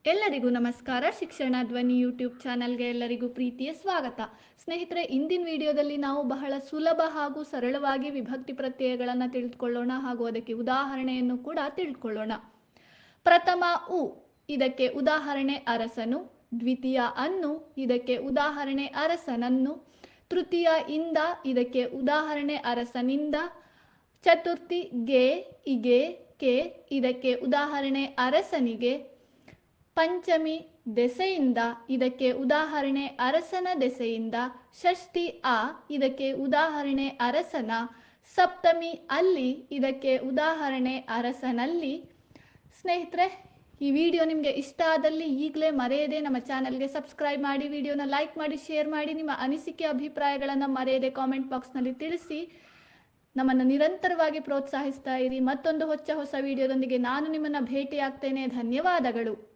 ಎಲ್ಲರಿಗೂ ನಮಸ್ಕಾರ. ಶಿಕ್ಷಣ ಧ್ವನಿ ಯೂಟ್ಯೂಬ್ ಚಾನಲ್ಗೆ ಎಲ್ಲರಿಗೂ ಪ್ರೀತಿಯ ಸ್ವಾಗತ. ಸ್ನೇಹಿತರೆ, ಇಂದಿನ ವಿಡಿಯೋದಲ್ಲಿ ನಾವು ಬಹಳ ಸುಲಭ ಹಾಗೂ ಸರಳವಾಗಿ ವಿಭಕ್ತಿ ಪ್ರತ್ಯಯಗಳನ್ನು ತಿಳಿದುಕೊಳ್ಳೋಣ ಹಾಗೂ ಅದಕ್ಕೆ ಉದಾಹರಣೆಯನ್ನು ಕೂಡ ತಿಳ್ಕೊಳ್ಳೋಣ. ಪ್ರಥಮ ಉ, ಇದಕ್ಕೆ ಉದಾಹರಣೆ ಅರಸನು. ದ್ವಿತೀಯ ಅನ್ನು, ಇದಕ್ಕೆ ಉದಾಹರಣೆ ಅರಸನನ್ನು. ತೃತೀಯ ಇಂದ, ಇದಕ್ಕೆ ಉದಾಹರಣೆ ಅರಸನಿಂದ. ಚತುರ್ಥಿ ಗೆ, ಇಗೆ, ಕೆ, ಇದಕ್ಕೆ ಉದಾಹರಣೆ ಅರಸನಿಗೆ. ಪಂಚಮಿ ದೆಸೆಯಿಂದ, ಇದಕ್ಕೆ ಉದಾಹರಣೆ ಅರಸನ ದೆಸೆಯಿಂದ. ಷಷ್ಠಿ ಆ, ಇದಕ್ಕೆ ಉದಾಹರಣೆ ಅರಸನ. ಸಪ್ತಮಿ ಅಲ್ಲಿ, ಇದಕ್ಕೆ ಉದಾಹರಣೆ ಅರಸನಲ್ಲಿ. ಸ್ನೇಹಿತರೆ, ಈ ವಿಡಿಯೋ ನಿಮಗೆ ಇಷ್ಟ ಆದಲ್ಲಿ ಈಗಲೇ ಮರೆಯದೆ ನಮ್ಮ ಚಾನಲ್ಗೆ ಸಬ್ಸ್ಕ್ರೈಬ್ ಮಾಡಿ, ವಿಡಿಯೋನ ಲೈಕ್ ಮಾಡಿ, ಶೇರ್ ಮಾಡಿ. ನಿಮ್ಮ ಅನಿಸಿಕೆ ಅಭಿಪ್ರಾಯಗಳನ್ನು ಮರೆಯದೆ ಕಾಮೆಂಟ್ ಬಾಕ್ಸ್ನಲ್ಲಿ ತಿಳಿಸಿ ನಮ್ಮನ್ನು ನಿರಂತರವಾಗಿ ಪ್ರೋತ್ಸಾಹಿಸ್ತಾ ಇರಿ. ಮತ್ತೊಂದು ಹೊಸ ವಿಡಿಯೋದೊಂದಿಗೆ ನಾನು ನಿಮ್ಮನ್ನು ಭೇಟಿಯಾಗ್ತೇನೆ. ಧನ್ಯವಾದಗಳು.